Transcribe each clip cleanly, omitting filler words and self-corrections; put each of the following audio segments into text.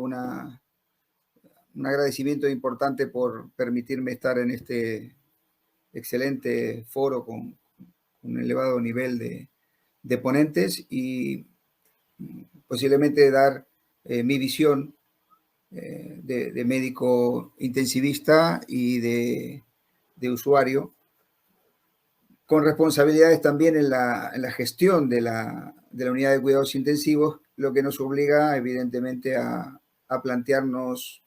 un agradecimiento importante por permitirme estar en este excelente foro con un elevado nivel de ponentes y posiblemente dar mi visión de médico intensivista y de usuario, con responsabilidades también en la gestión de la unidad de cuidados intensivos, lo que nos obliga evidentemente a plantearnos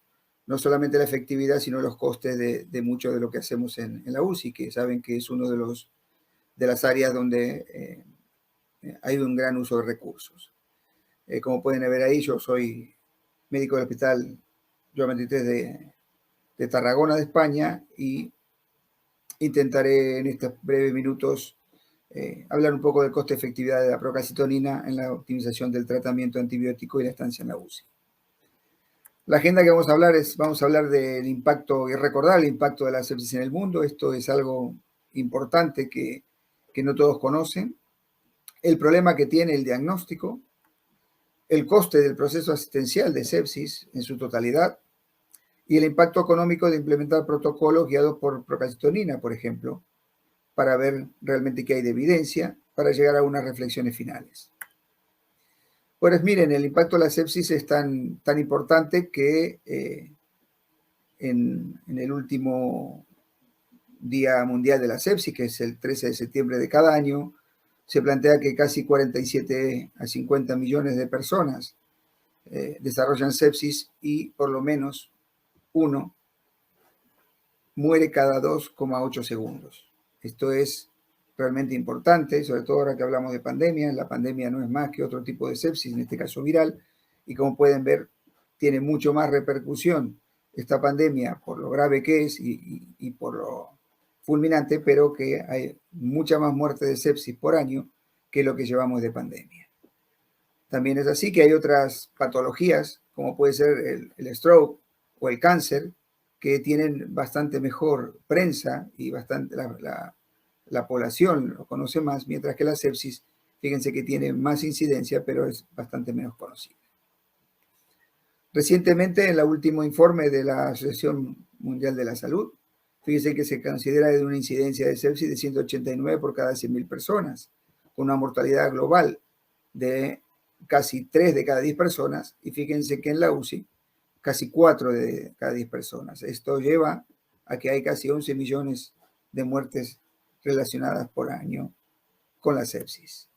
no solamente la efectividad, sino los costes de mucho de lo que hacemos en la UCI, que saben que es uno de las áreas donde hay un gran uso de recursos. Como pueden ver ahí, yo soy médico del Hospital Joan XXIII de Tarragona, de España, y intentaré en estos breves minutos hablar un poco del coste-efectividad de la procalcitonina en la optimización del tratamiento antibiótico y la estancia en la UCI. La agenda que vamos a hablar del impacto y recordar el impacto de la sepsis en el mundo. Esto es algo importante que no todos conocen. El problema que tiene el diagnóstico, el coste del proceso asistencial de sepsis en su totalidad y el impacto económico de implementar protocolos guiados por procalcitonina, por ejemplo, para ver realmente qué hay de evidencia, para llegar a unas reflexiones finales. Pues miren, el impacto de la sepsis es tan importante que en el último Día Mundial de la Sepsis, que es el 13 de septiembre de cada año, se plantea que casi 47 a 50 millones de personas desarrollan sepsis y por lo menos uno muere cada 2,8 segundos. Esto es realmente importante, sobre todo ahora que hablamos de pandemia. La pandemia no es más que otro tipo de sepsis, en este caso viral, y como pueden ver, tiene mucho más repercusión esta pandemia por lo grave que es y por lo fulminante, pero que hay mucha más muerte de sepsis por año que lo que llevamos de pandemia. También es así que hay otras patologías, como puede ser el stroke o el cáncer, que tienen bastante mejor prensa y bastante la población lo conoce más, mientras que la sepsis, fíjense que tiene más incidencia, pero es bastante menos conocida. Recientemente, en el último informe de la Asociación Mundial de la Salud, fíjense que se considera de una incidencia de sepsis de 189 por cada 100.000 personas, con una mortalidad global de casi 3 de cada 10 personas, y fíjense que en la UCI casi 4 de cada 10 personas. Esto lleva a que hay casi 11 millones de muertes relacionadas por año con la sepsis.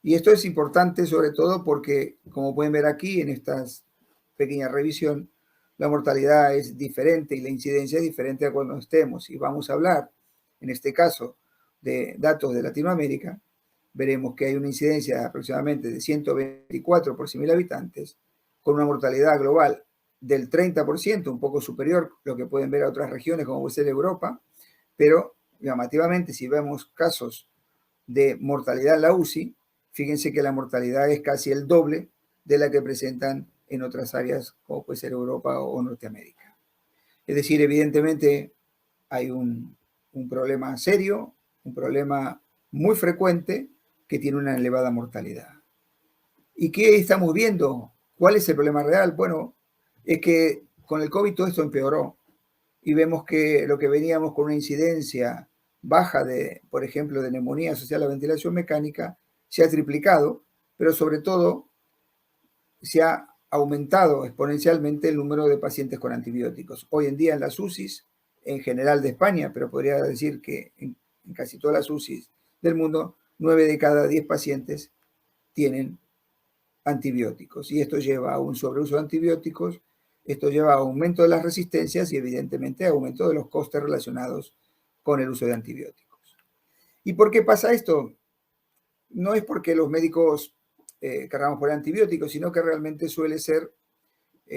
Y esto es importante sobre todo porque, como pueden ver aquí en esta pequeña revisión, la mortalidad es diferente y la incidencia es diferente a cuando estemos. Y vamos a hablar, en este caso, de datos de Latinoamérica. Veremos que hay una incidencia de aproximadamente de 124 por 100.000 habitantes, con una mortalidad global del 30%, un poco superior a lo que pueden ver a otras regiones como puede ser Europa, pero llamativamente si vemos casos de mortalidad en la UCI, fíjense que la mortalidad es casi el doble de la que presentan en otras áreas como puede ser Europa o Norteamérica. Es decir, evidentemente hay un problema serio, un problema muy frecuente que tiene una elevada mortalidad. ¿Y qué estamos viendo? ¿Cuál es el problema real? Bueno, es que con el COVID todo esto empeoró y vemos que lo que veníamos con una incidencia baja de, por ejemplo, de neumonía asociada a la ventilación mecánica, se ha triplicado, pero sobre todo se ha aumentado exponencialmente el número de pacientes con antibióticos. Hoy en día en las UCIs, en general de España, pero podría decir que en casi todas las UCIs del mundo, 9 de cada 10 pacientes tienen antibióticos. Y esto lleva a un sobreuso de antibióticos, esto lleva a aumento de las resistencias y evidentemente a aumento de los costes relacionados con el uso de antibióticos. ¿Y por qué pasa esto? No es porque los médicos queramos poner antibióticos, sino que realmente suele ser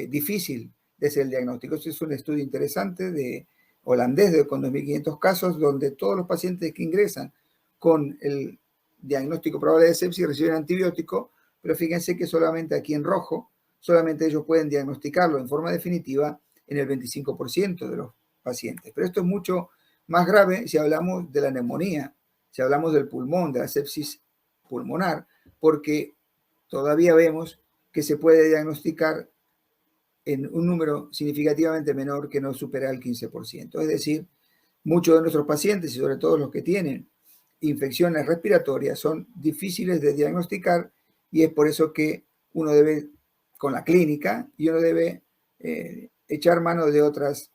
difícil de hacer el diagnóstico. Este es un estudio interesante de holandés con 2.500 casos, donde todos los pacientes que ingresan con el diagnóstico probable de sepsis reciben antibiótico, pero fíjense que solamente aquí en rojo, solamente ellos pueden diagnosticarlo en forma definitiva en el 25% de los pacientes. Pero esto es mucho más grave si hablamos de la neumonía, si hablamos del pulmón, de la sepsis pulmonar, porque todavía vemos que se puede diagnosticar en un número significativamente menor que no supera el 15%. Es decir, muchos de nuestros pacientes, y sobre todo los que tienen infecciones respiratorias, son difíciles de diagnosticar, y es por eso que uno debe, con la clínica, y uno debe echar mano de otras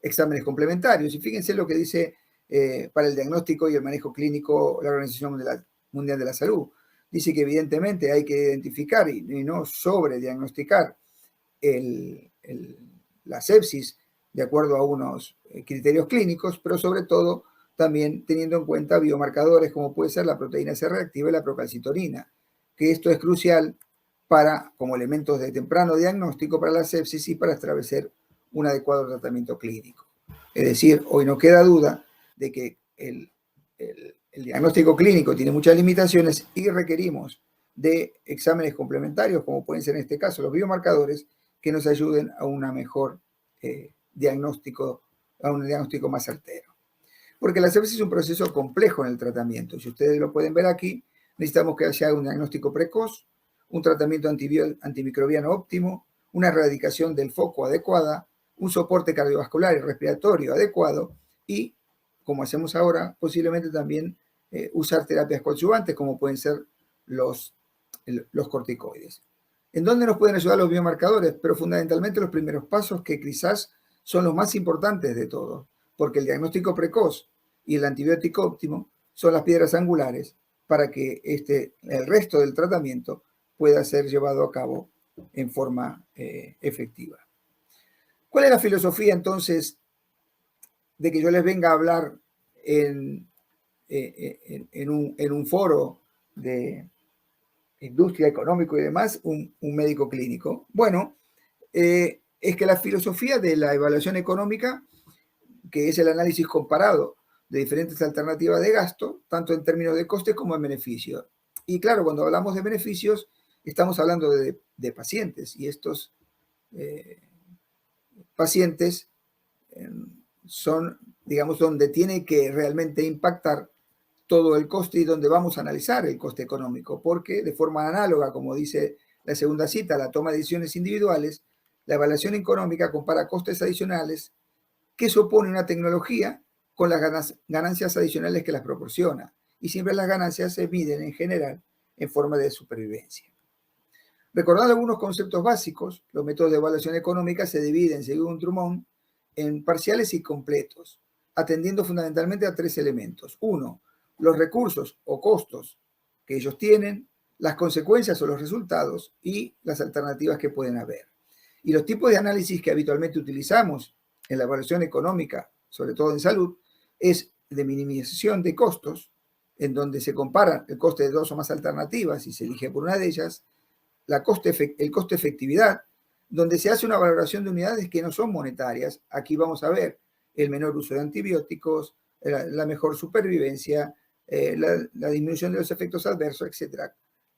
exámenes complementarios. Y fíjense lo que dice para el diagnóstico y el manejo clínico la Organización Mundial de la Salud. Dice que evidentemente hay que identificar y no sobrediagnosticar la sepsis de acuerdo a unos criterios clínicos, pero sobre todo también teniendo en cuenta biomarcadores como puede ser la proteína C reactiva y la procalcitonina, que esto es crucial como elementos de temprano diagnóstico para la sepsis y para establecer un adecuado tratamiento clínico. Es decir, hoy no queda duda de que el diagnóstico clínico tiene muchas limitaciones y requerimos de exámenes complementarios, como pueden ser en este caso los biomarcadores, que nos ayuden a un mejor diagnóstico, a un diagnóstico más certero. Porque la sepsis es un proceso complejo en el tratamiento. Si ustedes lo pueden ver aquí, necesitamos que haya un diagnóstico precoz, un tratamiento antimicrobiano óptimo, una erradicación del foco adecuada, un soporte cardiovascular y respiratorio adecuado y, como hacemos ahora, posiblemente también usar terapias coadyuvantes como pueden ser los corticoides. ¿En dónde nos pueden ayudar los biomarcadores? Pero fundamentalmente los primeros pasos, que quizás son los más importantes de todos, porque el diagnóstico precoz y el antibiótico óptimo son las piedras angulares para que el resto del tratamiento pueda ser llevado a cabo en forma efectiva. ¿Cuál es la filosofía entonces de que yo les venga a hablar en un foro de industria, económico y demás, un médico clínico? Bueno, es que la filosofía de la evaluación económica, que es el análisis comparado de diferentes alternativas de gasto, tanto en términos de coste como en beneficios. Y claro, cuando hablamos de beneficios, estamos hablando de pacientes, y estos pacientes son, digamos, donde tiene que realmente impactar todo el coste y donde vamos a analizar el coste económico, porque de forma análoga, como dice la segunda cita, la toma de decisiones individuales, la evaluación económica compara costes adicionales que supone una tecnología con las ganancias adicionales que las proporciona, y siempre las ganancias se miden en general en forma de supervivencia. Recordando algunos conceptos básicos, los métodos de evaluación económica se dividen, según Drummond, en parciales y completos, atendiendo fundamentalmente a tres elementos. Uno, los recursos o costos que ellos tienen, las consecuencias o los resultados y las alternativas que pueden haber. Y los tipos de análisis que habitualmente utilizamos en la evaluación económica, sobre todo en salud, es de minimización de costos, en donde se compara el coste de dos o más alternativas y se elige por una de ellas, el coste efectividad, donde se hace una valoración de unidades que no son monetarias. Aquí vamos a ver el menor uso de antibióticos, la mejor supervivencia, la disminución de los efectos adversos, etc.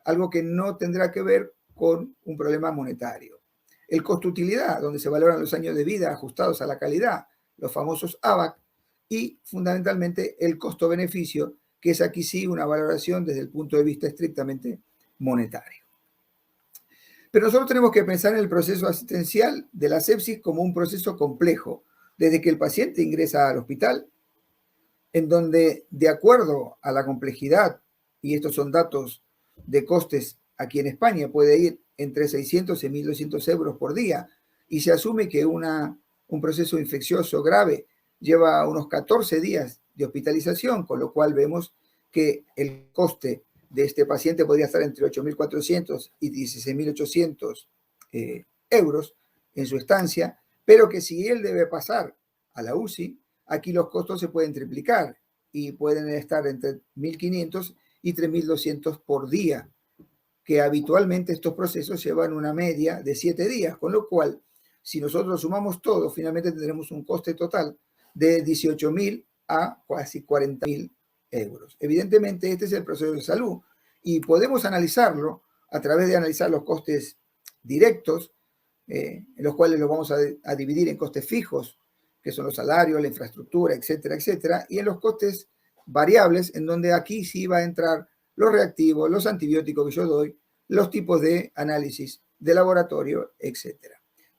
Algo que no tendrá que ver con un problema monetario. El costo-utilidad, donde se valoran los años de vida ajustados a la calidad, los famosos ABAC, y fundamentalmente el costo-beneficio, que es aquí sí una valoración desde el punto de vista estrictamente monetario. Pero nosotros tenemos que pensar en el proceso asistencial de la sepsis como un proceso complejo, desde que el paciente ingresa al hospital, en donde, de acuerdo a la complejidad, y estos son datos de costes aquí en España, puede ir entre 600 y 1.200 euros por día, y se asume que un proceso infeccioso grave lleva unos 14 días de hospitalización, con lo cual vemos que el coste de este paciente podría estar entre 8.400 y 16.800 euros en su estancia, pero que si él debe pasar a la UCI, aquí los costos se pueden triplicar y pueden estar entre 1.500 y 3.200 por día, que habitualmente estos procesos llevan una media de 7 días, con lo cual, si nosotros sumamos todo, finalmente tendremos un coste total de 18.000 a casi 40.000 euros. Evidentemente, este es el proceso de salud y podemos analizarlo a través de analizar los costes directos, en los cuales los vamos a dividir en costes fijos, que son los salarios, la infraestructura, etcétera, etcétera, y en los costes variables, en donde aquí sí va a entrar los reactivos, los antibióticos que yo doy, los tipos de análisis de laboratorio, etc.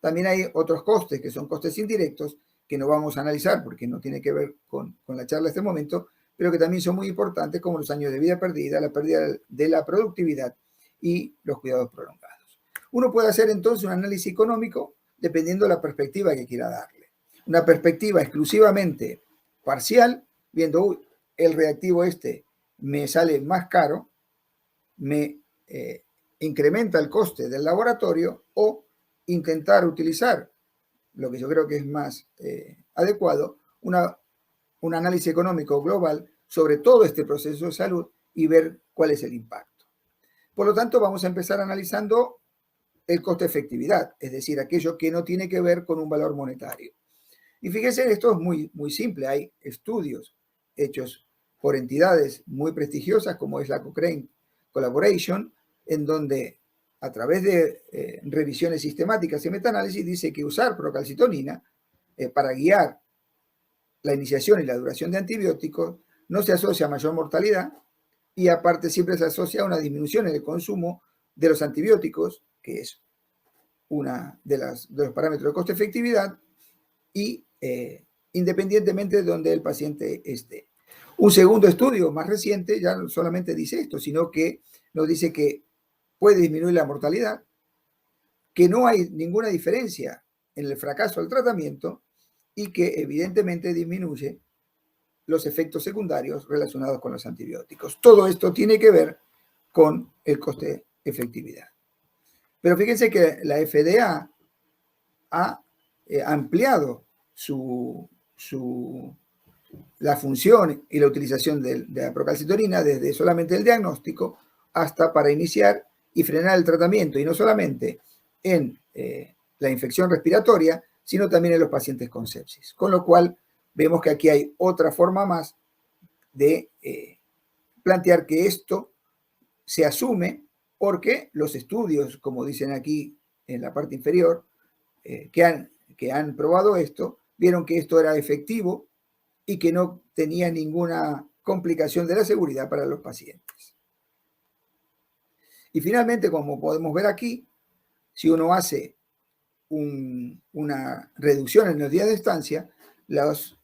También hay otros costes que son costes indirectos que no vamos a analizar porque no tiene que ver con la charla de este momento, pero que también son muy importantes, como los años de vida perdida, la pérdida de la productividad y los cuidados prolongados. Uno puede hacer entonces un análisis económico dependiendo de la perspectiva que quiera darle. Una perspectiva exclusivamente parcial, viendo, el reactivo este me sale más caro, me incrementa el coste del laboratorio, o intentar utilizar lo que yo creo que es más adecuado, un análisis económico global sobre todo este proceso de salud y ver cuál es el impacto. Por lo tanto, vamos a empezar analizando el coste-efectividad, es decir, aquello que no tiene que ver con un valor monetario. Y fíjense, esto es muy simple. Hay estudios hechos por entidades muy prestigiosas como es la Cochrane Collaboration, en donde a través de revisiones sistemáticas y metaanálisis dice que usar procalcitonina para guiar la iniciación y la duración de antibióticos no se asocia a mayor mortalidad, y aparte siempre se asocia a una disminución en el consumo de los antibióticos, que es una de los parámetros de coste-efectividad, y independientemente de donde el paciente esté. Un segundo estudio más reciente ya no solamente dice esto, sino que nos dice que puede disminuir la mortalidad, que no hay ninguna diferencia en el fracaso del tratamiento y que evidentemente disminuye los efectos secundarios relacionados con los antibióticos. Todo esto tiene que ver con el coste-efectividad. Pero fíjense que la FDA ha ampliado la función y la utilización de la procalcitonina desde solamente el diagnóstico hasta para iniciar y frenar el tratamiento, y no solamente en la infección respiratoria, sino también en los pacientes con sepsis. Con lo cual, vemos que aquí hay otra forma más de plantear que esto se asume porque los estudios, como dicen aquí en la parte inferior, que han probado esto, vieron que esto era efectivo y que no tenía ninguna complicación de la seguridad para los pacientes. Y finalmente, como podemos ver aquí, si uno hace una reducción en los días de estancia, los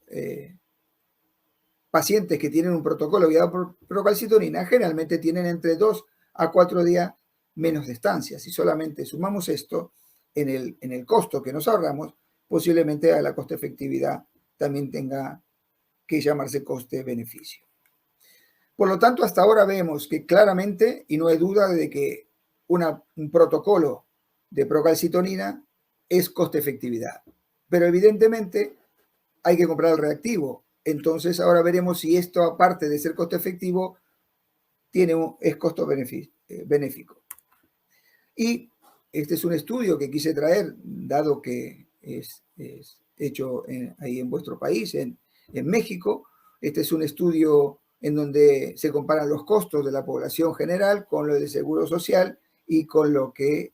pacientes que tienen un protocolo guiado por procalcitonina generalmente tienen entre 2 a 4 días menos de estancia. Si solamente sumamos esto en el costo que nos ahorramos, posiblemente a la coste-efectividad también tenga que llamarse coste-beneficio. Por lo tanto, hasta ahora vemos que claramente, y no hay duda de que un protocolo de procalcitonina es coste-efectividad. Pero evidentemente hay que comprar el reactivo. Entonces ahora veremos si esto, aparte de ser coste-efectivo, es costo-benéfico. Y este es un estudio que quise traer, dado que es hecho ahí en vuestro país, en México. Este es un estudio en donde se comparan los costos de la población general con lo del seguro social y con lo que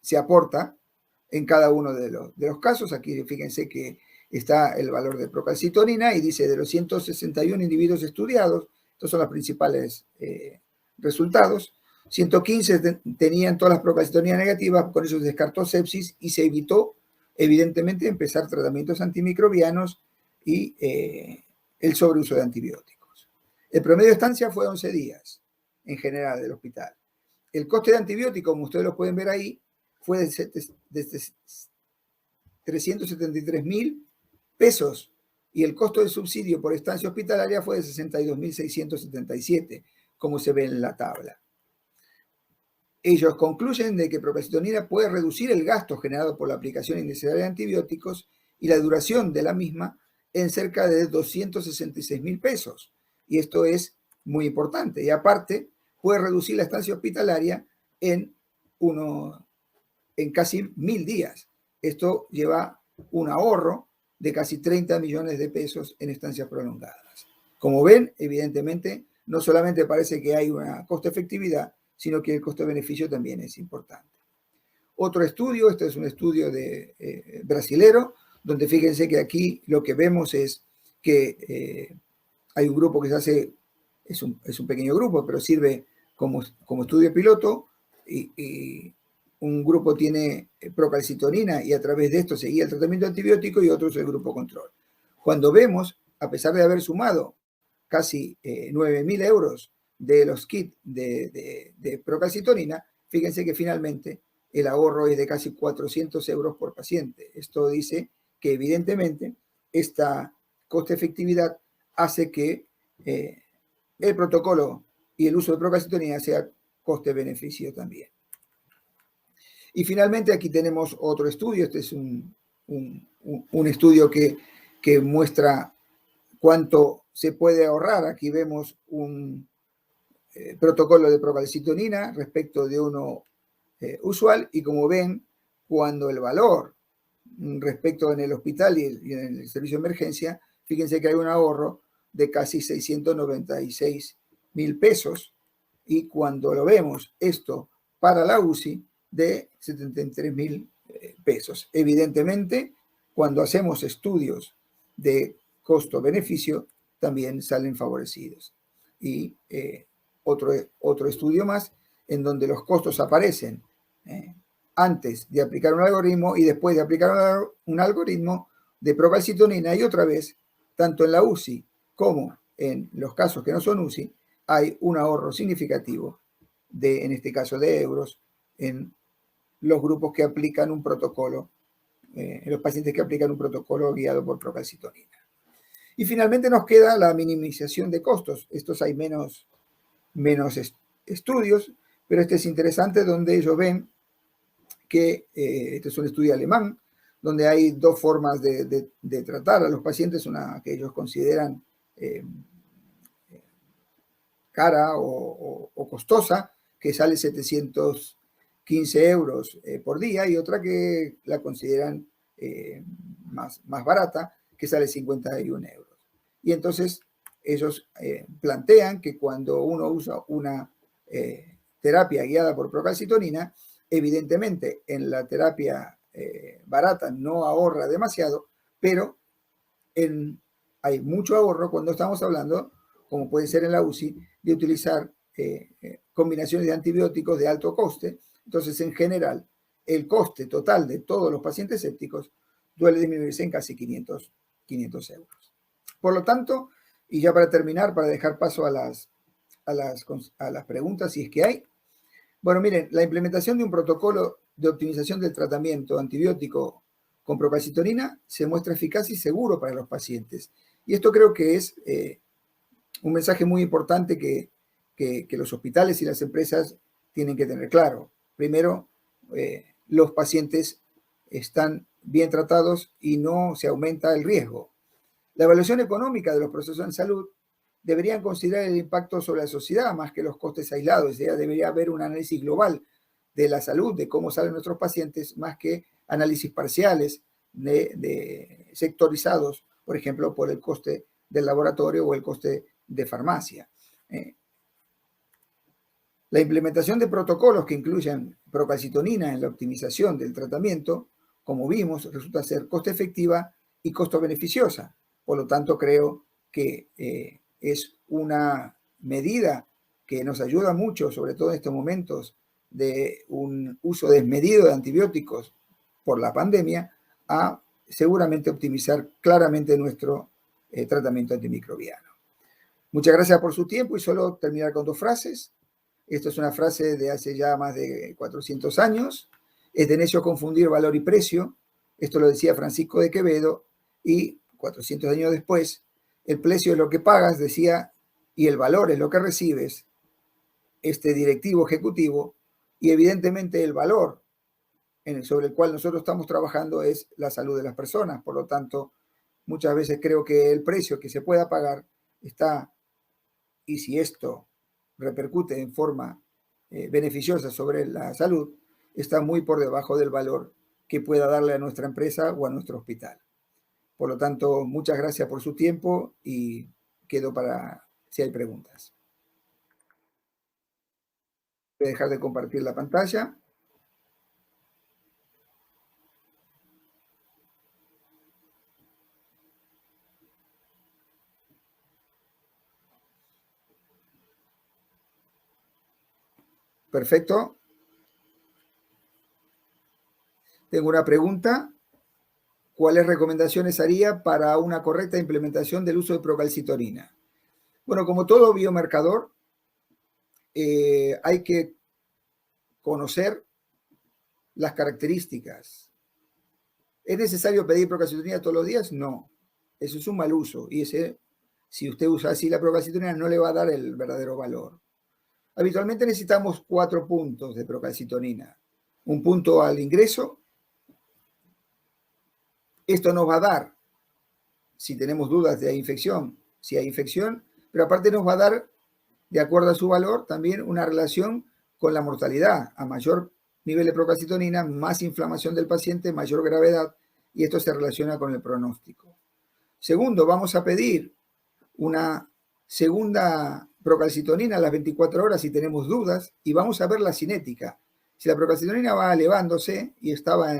se aporta en cada uno de los casos. Aquí fíjense que está el valor de procalcitonina y dice de los 161 individuos estudiados, estos son los principales resultados, 115 tenían todas las procalcitoninas negativas, con eso se descartó sepsis y se evitó, evidentemente, empezar tratamientos antimicrobianos y el sobreuso de antibióticos. El promedio de estancia fue 11 días en general del hospital. El coste de antibióticos, como ustedes lo pueden ver ahí, fue de 373.000 pesos, y el costo del subsidio por estancia hospitalaria fue de 62.677, como se ve en la tabla. Ellos concluyen de que procalcitonina puede reducir el gasto generado por la aplicación innecesaria de antibióticos y la duración de la misma en cerca de 266.000 pesos. Y esto es muy importante. Y aparte, puede reducir la estancia hospitalaria en casi 1.000 días. Esto lleva un ahorro de casi 30 millones de pesos en estancias prolongadas. Como ven, evidentemente, no solamente parece que hay una coste-efectividad, sino que el coste-beneficio también es importante. Otro estudio, este es un estudio brasilero, donde fíjense que aquí lo que vemos es que hay un grupo que se hace, es un pequeño grupo, pero sirve como estudio piloto, y un grupo tiene procalcitonina y a través de esto seguía el tratamiento antibiótico y otros el grupo control. Cuando vemos, a pesar de haber sumado casi 9.000 euros de los kits de procalcitonina, fíjense que finalmente el ahorro es de casi 400 euros por paciente. Esto dice que evidentemente esta coste-efectividad hace que el protocolo y el uso de procalcitonina sea coste-beneficio también. Y finalmente aquí tenemos otro estudio. Este es un estudio que muestra cuánto se puede ahorrar. Aquí vemos un protocolo de procalcitonina respecto de uno usual, y como ven, cuando el valor respecto en el hospital y en el servicio de emergencia, fíjense que hay un ahorro de casi 696.000 pesos, y cuando lo vemos esto para la UCI, de 73.000 pesos. Evidentemente, cuando hacemos estudios de costo-beneficio, también salen favorecidos. Y otro estudio más en donde los costos aparecen antes de aplicar un algoritmo y después de aplicar un algoritmo de procalcitonina, y otra vez, tanto en la UCI como en los casos que no son UCI, hay un ahorro significativo en este caso de euros, en los grupos que aplican un protocolo, en los pacientes que aplican un protocolo guiado por procalcitonina. Y finalmente nos queda la minimización de costos. Estos hay menos estudios, pero este es interesante, donde ellos ven que este es un estudio alemán, donde hay dos formas de tratar a los pacientes, una que ellos consideran cara o costosa, que sale 715 euros por día, y otra que la consideran más barata, que sale 51 euros. Y entonces ellos plantean que cuando uno usa una terapia guiada por procalcitonina, evidentemente en la terapia barata no ahorra demasiado, pero hay mucho ahorro cuando estamos hablando, como puede ser en la UCI, de utilizar combinaciones de antibióticos de alto coste. Entonces, en general, el coste total de todos los pacientes sépticos suele disminuirse en casi 500 euros. Por lo tanto, y ya para terminar, para dejar paso a las preguntas, si es que hay. Bueno, miren, la implementación de un protocolo de optimización del tratamiento antibiótico con procalcitonina se muestra eficaz y seguro para los pacientes. Y esto creo que es un mensaje muy importante que los hospitales y las empresas tienen que tener claro. Primero, los pacientes están bien tratados y no se aumenta el riesgo. La evaluación económica de los procesos en salud deberían considerar el impacto sobre la sociedad más que los costes aislados. O sea, debería haber un análisis global de la salud, de cómo salen nuestros pacientes, más que análisis parciales sectorizados, por ejemplo, por el coste del laboratorio o el coste de farmacia. La implementación de protocolos que incluyan procalcitonina en la optimización del tratamiento, como vimos, resulta ser coste efectiva y costo beneficiosa. Por lo tanto, creo que es una medida que nos ayuda mucho, sobre todo en estos momentos de un uso desmedido de antibióticos por la pandemia, a seguramente optimizar claramente nuestro tratamiento antimicrobiano. Muchas gracias por su tiempo, y solo terminar con dos frases. Esto es una frase de hace ya más de 400 años. Es de necio confundir valor y precio. Esto lo decía Francisco de Quevedo, y 400 años después, el precio es lo que pagas, decía, y el valor es lo que recibes, este directivo ejecutivo, y evidentemente el valor sobre el cual nosotros estamos trabajando es la salud de las personas. Por lo tanto, muchas veces creo que el precio que se pueda pagar está, y si esto repercute en forma beneficiosa sobre la salud, está muy por debajo del valor que pueda darle a nuestra empresa o a nuestro hospital. Por lo tanto, muchas gracias por su tiempo, y quedo para si hay preguntas. Voy a dejar de compartir la pantalla. Perfecto. Tengo una pregunta. ¿Cuáles recomendaciones haría para una correcta implementación del uso de procalcitonina? Bueno, como todo biomarcador, hay que conocer las características. ¿Es necesario pedir procalcitonina todos los días? No. Eso es un mal uso. Y si usted usa así la procalcitonina, no le va a dar el verdadero valor. Habitualmente necesitamos 4 puntos de procalcitonina. Un punto al ingreso. Esto nos va a dar, si tenemos dudas de infección, si hay infección, pero aparte nos va a dar, de acuerdo a su valor, también una relación con la mortalidad. A mayor nivel de procalcitonina, más inflamación del paciente, mayor gravedad, y esto se relaciona con el pronóstico. Segundo, vamos a pedir una segunda procalcitonina a las 24 horas si tenemos dudas, y vamos a ver la cinética. Si la procalcitonina va elevándose, y estaba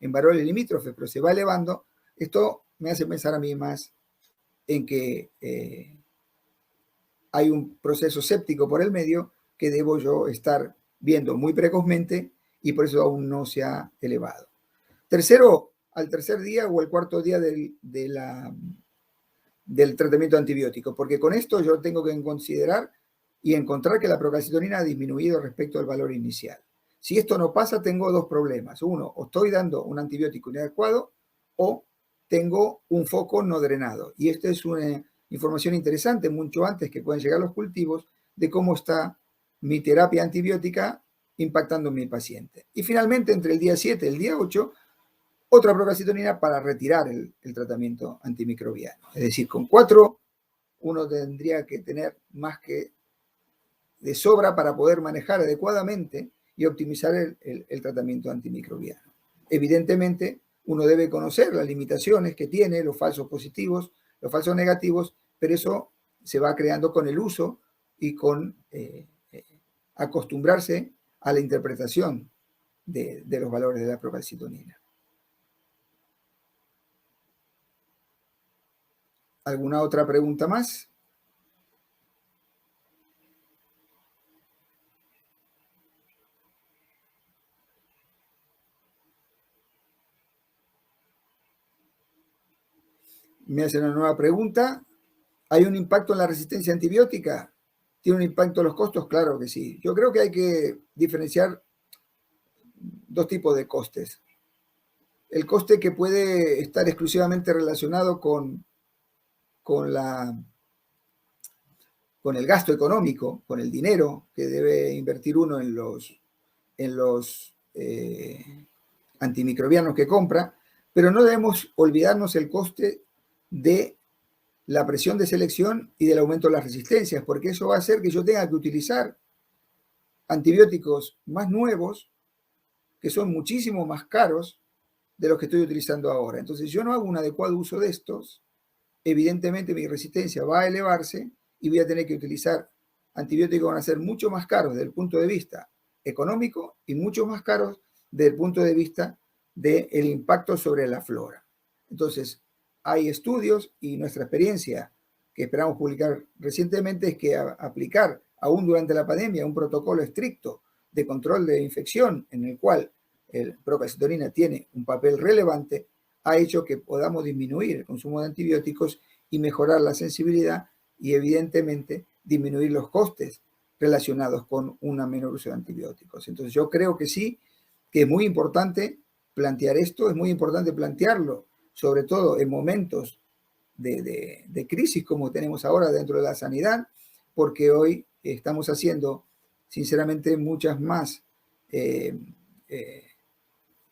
en varones limítrofes, pero se va elevando, esto me hace pensar a mí más en que hay un proceso séptico por el medio que debo yo estar viendo muy precozmente y por eso aún no se ha elevado. Tercero, al tercer día o el cuarto día del tratamiento antibiótico, porque con esto yo tengo que considerar y encontrar que la procalcitonina ha disminuido respecto al valor inicial. Si esto no pasa, tengo 2 problemas. Uno, o estoy dando un antibiótico inadecuado o tengo un foco no drenado. Y esto es una información interesante, mucho antes que puedan llegar los cultivos, de cómo está mi terapia antibiótica impactando en mi paciente. Y finalmente, entre el día 7 y el día 8, otra procalcitonina para retirar el tratamiento antimicrobiano. Es decir, con 4 uno tendría que tener más que de sobra para poder manejar adecuadamente y optimizar el tratamiento antimicrobiano. Evidentemente, uno debe conocer las limitaciones que tiene, los falsos positivos, los falsos negativos, pero eso se va creando con el uso y con acostumbrarse a la interpretación de los valores de la procalcitonina. ¿Alguna otra pregunta más? Me hacen una nueva pregunta. ¿Hay un impacto en la resistencia antibiótica? ¿Tiene un impacto en los costos? Claro que sí. Yo creo que hay que diferenciar 2 tipos de costes. El coste que puede estar exclusivamente relacionado con el gasto económico, con el dinero que debe invertir uno en los antimicrobianos que compra, pero no debemos olvidarnos el coste de la presión de selección y del aumento de las resistencias, porque eso va a hacer que yo tenga que utilizar antibióticos más nuevos, que son muchísimo más caros de los que estoy utilizando ahora. Entonces, si yo no hago un adecuado uso de estos, evidentemente mi resistencia va a elevarse y voy a tener que utilizar antibióticos que van a ser mucho más caros desde el punto de vista económico y mucho más caros desde el punto de vista del impacto sobre la flora. Entonces, hay estudios y nuestra experiencia que esperamos publicar recientemente es que aplicar aún durante la pandemia un protocolo estricto de control de infección en el cual el procalcitonina tiene un papel relevante ha hecho que podamos disminuir el consumo de antibióticos y mejorar la sensibilidad y evidentemente disminuir los costes relacionados con un menor uso de antibióticos. Entonces yo creo que sí, que es muy importante plantear esto, es muy importante plantearlo, sobre todo en momentos de crisis como tenemos ahora dentro de la sanidad, porque hoy estamos haciendo sinceramente muchas más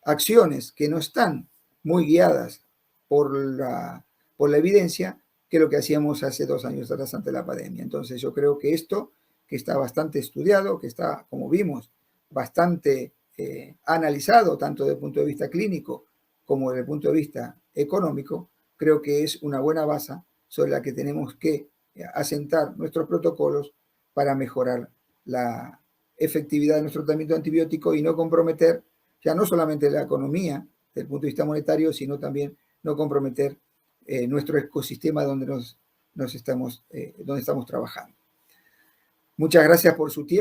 acciones que no están muy guiadas por la evidencia que lo que hacíamos hace 2 años atrás ante la pandemia. Entonces yo creo que esto, que está bastante estudiado, que está, como vimos, bastante analizado tanto desde el punto de vista clínico como desde el punto de vista económico, creo que es una buena base sobre la que tenemos que asentar nuestros protocolos para mejorar la efectividad de nuestro tratamiento antibiótico y no comprometer ya no solamente la economía desde el punto de vista monetario, sino también no comprometer nuestro ecosistema donde estamos trabajando. Muchas gracias por su tiempo.